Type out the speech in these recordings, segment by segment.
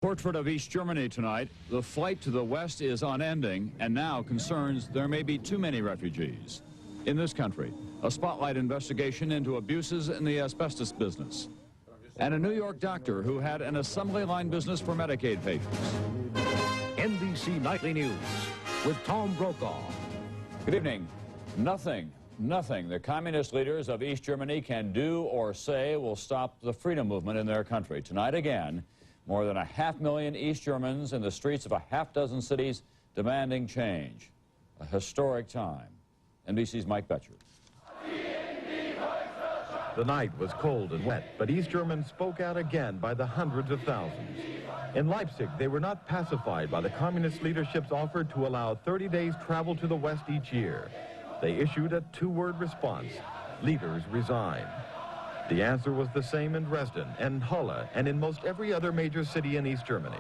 Portrait of East Germany tonight. The flight to the west is unending and now concerns there may be too many refugees. In this country, a spotlight investigation into abuses in the asbestos business. And a New York doctor who had an assembly line business for Medicaid patients. NBC Nightly News with Tom Brokaw. Good evening. Nothing the communist leaders of East Germany can do or say will stop the freedom movement in their country. Tonight again, more than 500,000 East Germans in the streets of a half-dozen cities demanding change. A historic time. NBC's Mike Betcher. The night was cold and wet, but East Germans spoke out again by the hundreds of thousands. In Leipzig, they were not pacified by the communist leadership's offer to allow 30 days travel to the west each year. They issued a two-word response: leaders resign. The answer was the same in Dresden and Halle and in most every other major city in East Germany.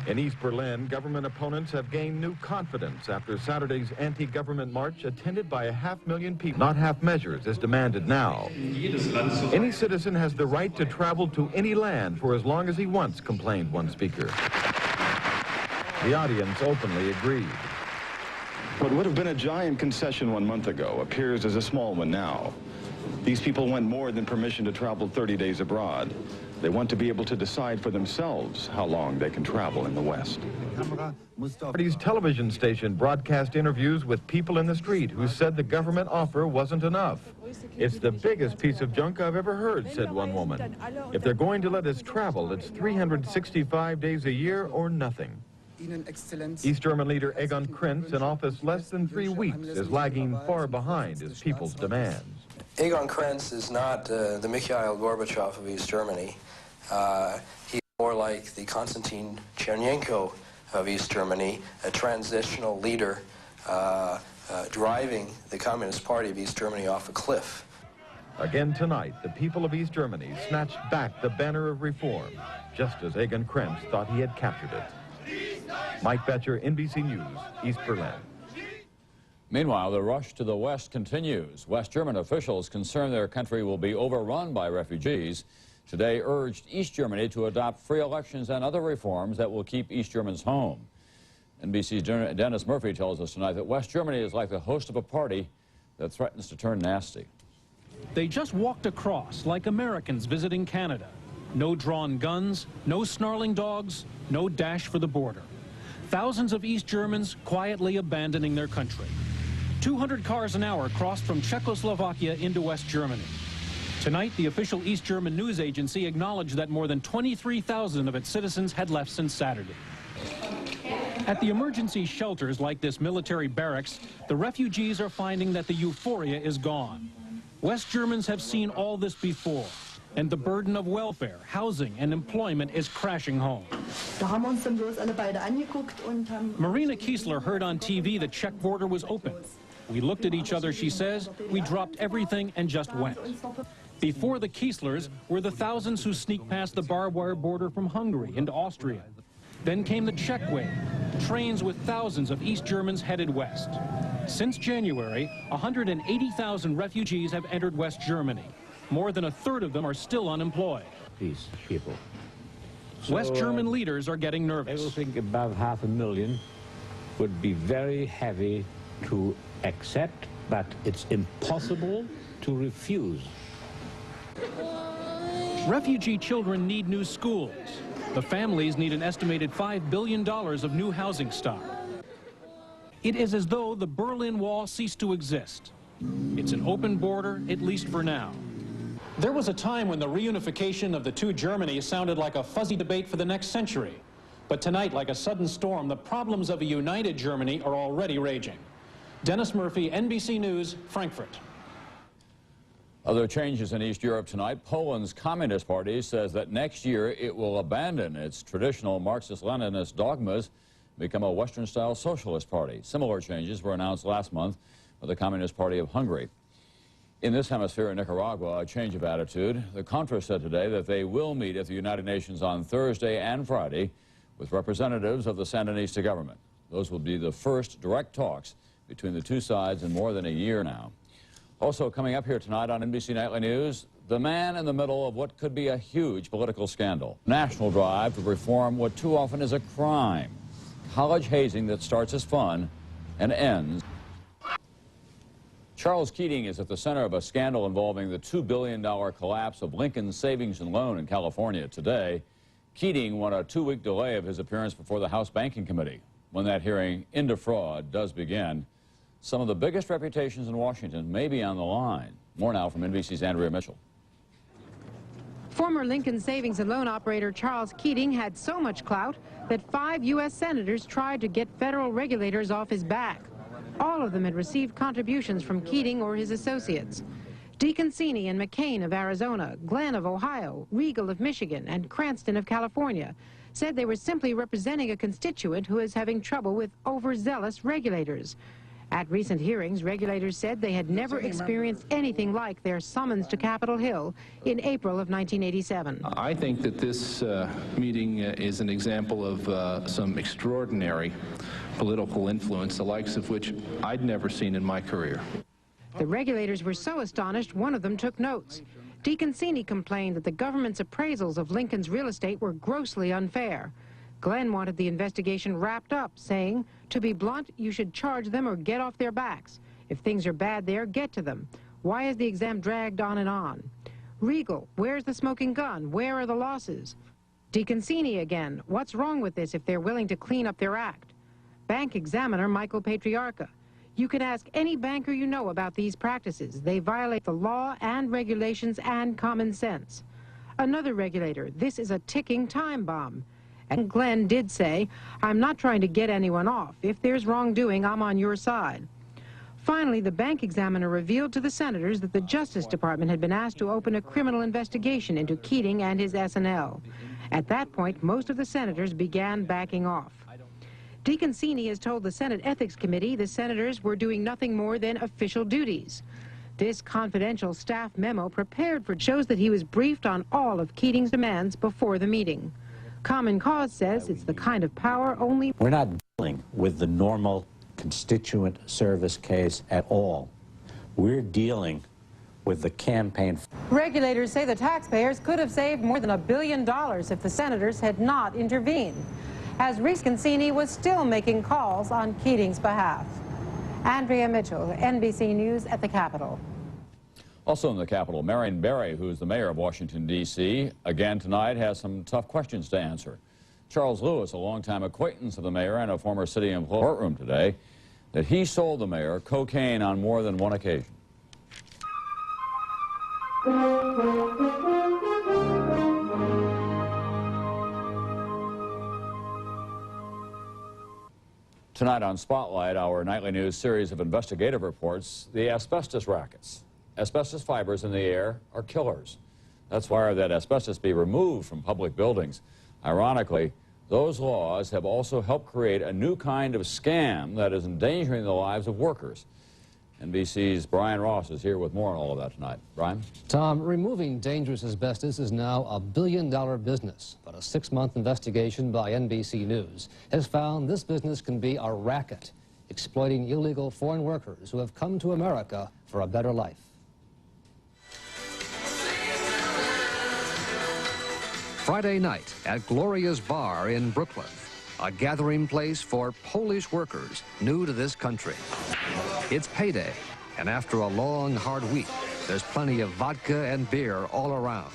In East Berlin, government opponents have gained new confidence after Saturday's anti-government march attended by 500,000 people. Not half measures is demanded now. Any citizen has the right to travel to any land for as long as he wants, complained one speaker. The audience openly agreed. What would have been a giant concession 1 month ago appears as a small one now. These people want more than permission to travel 30 days abroad. They want to be able to decide for themselves how long they can travel in the West. The party's television station broadcast interviews with people in the street who said the government offer wasn't enough. It's the biggest piece of junk I've ever heard, said one woman. If they're going to let us travel, it's 365 days a year or nothing. East German leader Egon in office less than 3 weeks is lagging far behind his people's demands. Egon is not the Mikhail Gorbachev of East Germany. He's more like the Konstantin Chernenko of East Germany, a transitional leader driving the Communist Party of East Germany off a cliff. Again tonight, the people of East Germany snatched back the banner of reform, just as Egon Krenz thought he had captured it. Mike Betcher, NBC News, East Berlin. Meanwhile, the rush to the west continues. West German officials concerned their country will be overrun by refugees today urged East Germany to adopt free elections and other reforms that will keep East Germans home. NBC's Dennis Murphy tells us tonight that West Germany is like the host of a party that threatens to turn nasty. They just walked across like Americans visiting Canada. No drawn guns, no snarling dogs, no dash for the border. Thousands of East Germans quietly abandoning their country. 200 cars an hour crossed from Czechoslovakia into West Germany. Tonight, the official East German news agency acknowledged that more than 23,000 of its citizens had left since Saturday. At the emergency shelters like this military barracks, the refugees are finding that the euphoria is gone. West Germans have seen all this before, and the burden of welfare, housing, and employment is crashing home. Marina Kiesler heard on TV the Czech border was open. We looked at each other, she says. We dropped everything and just went. Before the Kieslers were the thousands who sneaked past the barbed wire border from Hungary into Austria. Then came the Czech wave, trains with thousands of East Germans headed west. Since January, 180,000 refugees have entered West Germany. More than a third of them are still unemployed. These people. West German leaders are getting nervous. Everything above 500,000 would be very heavy to accept, but it's impossible to refuse. Refugee children need new schools. The families need an estimated $5 billion of new housing stock. It is as though the Berlin Wall ceased to exist. It's an open border, at least for now. There was a time when the reunification of the two Germanys sounded like a fuzzy debate for the next century. But tonight, like a sudden storm, the problems of a united Germany are already raging. Dennis Murphy, NBC News, Frankfurt. Other changes in East Europe tonight. Poland's Communist Party says that next year it will abandon its traditional Marxist-Leninist dogmas, become a Western-style socialist party. Similar changes were announced last month by the Communist Party of Hungary. In this hemisphere in Nicaragua, a change of attitude. The Contra said today that they will meet at the United Nations on Thursday and Friday with representatives of the Sandinista government. Those will be the first direct talks between the two sides in more than a year now. Also coming up here tonight on NBC Nightly News, the man in the middle of what could be a huge political scandal. National drive to reform what too often is a crime. College hazing that starts as fun and ends. Charles Keating is at the center of a scandal involving the $2 billion collapse of Lincoln's Savings and Loan in California today. Keating won a 2-week delay of his appearance before the House Banking Committee. When that hearing into fraud does begin, some of the biggest reputations in Washington may be on the line. More now from NBC's Andrea Mitchell. Former Lincoln Savings and Loan operator Charles Keating had so much clout that 5 U.S. senators tried to get federal regulators off his back. All of them had received contributions from Keating or his associates. DeConcini and McCain of Arizona, Glenn of Ohio, Regal of Michigan, and Cranston of California said they were simply representing a constituent who is having trouble with overzealous regulators. At recent hearings, regulators said they had never experienced anything like their summons to Capitol Hill in April of 1987. I think that this meeting is an example of some extraordinary political influence, the likes of which I'd never seen in my career. The regulators were so astonished, one of them took notes. DeConcini complained that the government's appraisals of Lincoln's real estate were grossly unfair. Glenn wanted the investigation wrapped up, saying, to be blunt, you should charge them or get off their backs. If things are bad there, get to them. Why is the exam dragged on and on? Regal, where's the smoking gun? Where are the losses? DeConcini again, what's wrong with this if they're willing to clean up their act? Bank examiner Michael Patriarca, you can ask any banker you know about these practices. They violate the law and regulations and common sense. Another regulator, this is a ticking time bomb. And Glenn did say, I'm not trying to get anyone off. If there's wrongdoing, I'm on your side. Finally, the bank examiner revealed to the senators that the Justice Department had been asked to open a criminal investigation into Keating and his S&L. At that point, most of the senators began backing off. DeConcini has told the Senate Ethics Committee the senators were doing nothing more than official duties. This confidential staff memo prepared for shows that he was briefed on all of Keating's demands before the meeting. Common Cause says it's the kind of power only... We're not dealing with the normal constituent service case at all. We're dealing with the campaign. Regulators say the taxpayers could have saved more than $1 billion if the senators had not intervened, as DeConcini was still making calls on Keating's behalf. Andrea Mitchell, NBC News at the Capitol. Also in the Capitol, Marion Barry, who is the mayor of Washington, D.C., again tonight has some tough questions to answer. Charles Lewis, a longtime acquaintance of the mayor and a former city employee, courtroom today, that he sold the mayor cocaine on more than one occasion. Tonight on Spotlight, our nightly news series of investigative reports, the asbestos rackets. Asbestos fibers in the air are killers. That's why that asbestos be removed from public buildings. Ironically, those laws have also helped create a new kind of scam that is endangering the lives of workers. NBC's Brian Ross is here with more on all of that tonight. Brian? Tom, removing dangerous asbestos is now a billion-dollar business, but a 6-month investigation by NBC News has found this business can be a racket, exploiting illegal foreign workers who have come to America for a better life. Friday night at Gloria's Bar in Brooklyn, a gathering place for Polish workers new to this country. It's payday, and after a long, hard week, there's plenty of vodka and beer all around.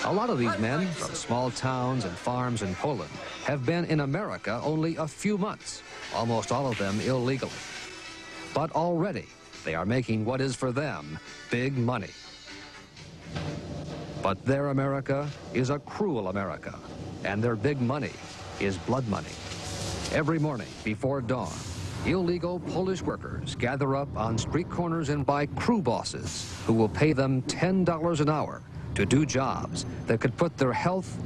A lot of these men from small towns and farms in Poland have been in America only a few months, almost all of them illegally. But already, they are making what is for them big money. But their America is a cruel America, and their big money is blood money. Every morning before dawn, illegal Polish workers gather up on street corners and buy crew bosses who will pay them $10 an hour to do jobs that could put their health,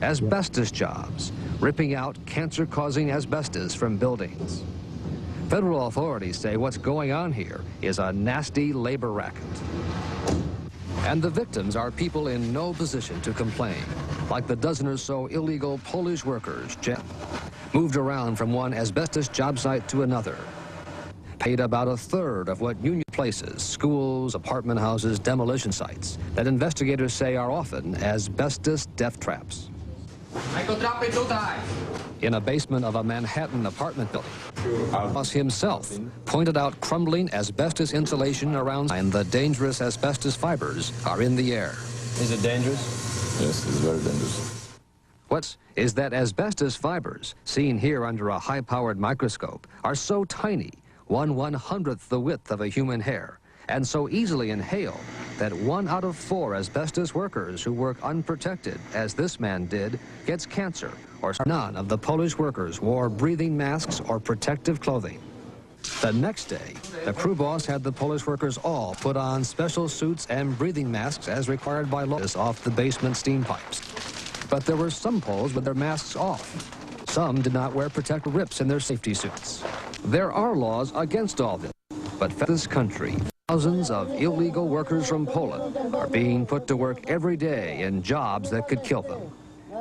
asbestos jobs, ripping out cancer-causing asbestos from buildings. Federal authorities say what's going on here is a nasty labor racket. And the victims are people in no position to complain, like the dozen or so illegal Polish workers moved around from one asbestos job site to another. paid about a third of what union places, schools, apartment houses, demolition sites that investigators say are often asbestos death traps. In a basement of a Manhattan apartment building, Ross himself pointed out crumbling asbestos insulation around, and the dangerous asbestos fibers are in the air. Is it dangerous? Yes, it's very dangerous. What's is that asbestos fibers, seen here under a high-powered microscope, are so tiny, 1/100th the width of a human hair, and so easily inhaled that 1 out of 4 asbestos workers who work unprotected, as this man did, gets cancer, or none of the Polish workers wore breathing masks or protective clothing. The next day, the crew boss had the Polish workers all put on special suits and breathing masks as required by law off the basement steam pipes. But there were some Poles with their masks off. Some did not wear protective rips in their safety suits. There are laws against all this, but for this country, thousands of illegal workers from Poland are being put to work every day in jobs that could kill them.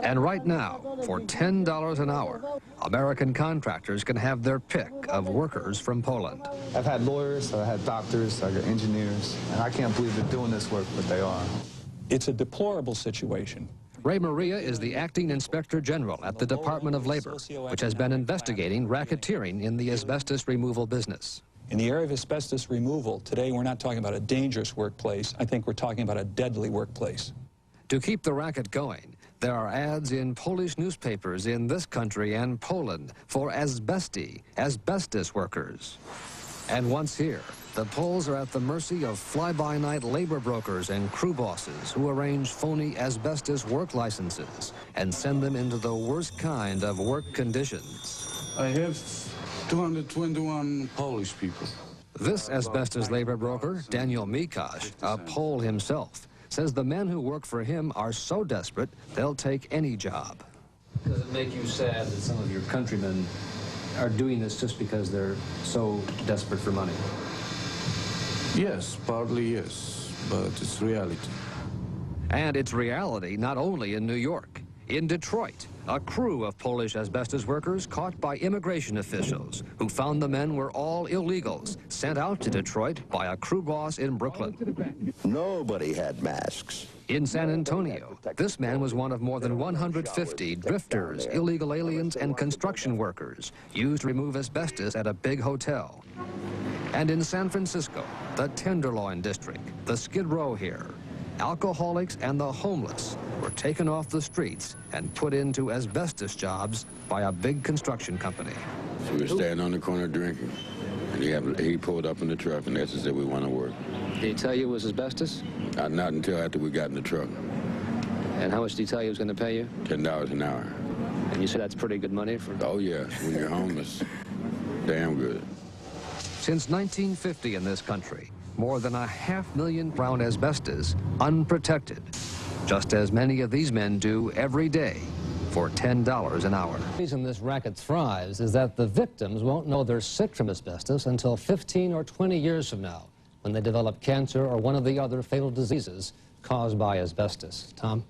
And right now, for $10 an hour, American contractors can have their pick of workers from Poland. I've had lawyers, I've had doctors, I've got engineers, and I can't believe they're doing this work, but they are. It's a deplorable situation. Ray Maria is the acting inspector general at the Department of Labor, which has been investigating racketeering in the asbestos removal business. In the area of asbestos removal, today we're not talking about a dangerous workplace. I think we're talking about a deadly workplace. To keep the racket going, there are ads in Polish newspapers in this country and Poland for asbestos workers. And once here, the Poles are at the mercy of fly-by-night labor brokers and crew bosses who arrange phony asbestos work licenses and send them into the worst kind of work conditions. I have 221 Polish people. This asbestos labor broker, Daniel Mikosz, a Pole himself, says the men who work for him are so desperate they'll take any job. Does it make you sad that some of your countrymen are doing this just because they're so desperate for money? Yes, partly yes, but it's reality. And it's reality not only in New York. In Detroit, a crew of Polish asbestos workers caught by immigration officials who found the men were all illegals sent out to Detroit by a crew boss in Brooklyn. Nobody had masks. In San Antonio, this man was one of more than 150 drifters, illegal aliens, and construction workers used to remove asbestos at a big hotel. And in San Francisco, the Tenderloin District, the Skid Row here, alcoholics and the homeless were taken off the streets and put into asbestos jobs by a big construction company. So we were standing on the corner drinking, and he pulled up in the truck and asked us if we want to work. Did he tell you it was asbestos? Not until after we got in the truck. And how much did he tell you he was going to pay you? $10 an hour. And you said that's pretty good money for... Oh, yeah. When you're homeless, damn good. Since 1950 in this country, more than 500,000 brown asbestos unprotected, just as many of these men do every day for $10 an hour. The reason this racket thrives is that the victims won't know they're sick from asbestos until 15 or 20 years from now, when they develop cancer or one of the other fatal diseases caused by asbestos. Tom?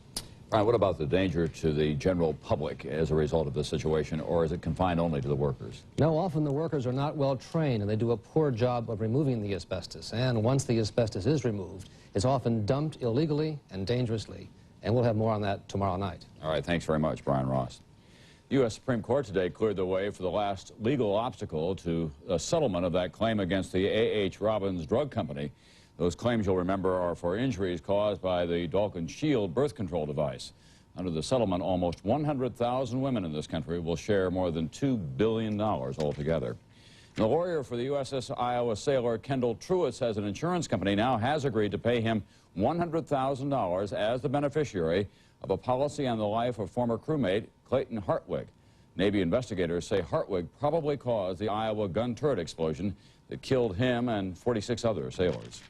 Brian, what about the danger to the general public as a result of this situation, or is it confined only to the workers? No, often the workers are not well trained and they do a poor job of removing the asbestos. And once the asbestos is removed, it's often dumped illegally and dangerously. And we'll have more on that tomorrow night. All right, thanks very much, Brian Ross. The U.S. Supreme Court today cleared the way for the last legal obstacle to a settlement of that claim against the A.H. Robbins Drug Company. Those claims, you'll remember, are for injuries caused by the Dalkin Shield birth control device. Under the settlement, almost 100,000 women in this country will share more than $2 billion altogether. The lawyer for the USS Iowa sailor Kendall Truitt says an insurance company now has agreed to pay him $100,000 as the beneficiary of a policy on the life of former crewmate Clayton Hartwig. Navy investigators say Hartwig probably caused the Iowa gun turret explosion that killed him and 46 other sailors.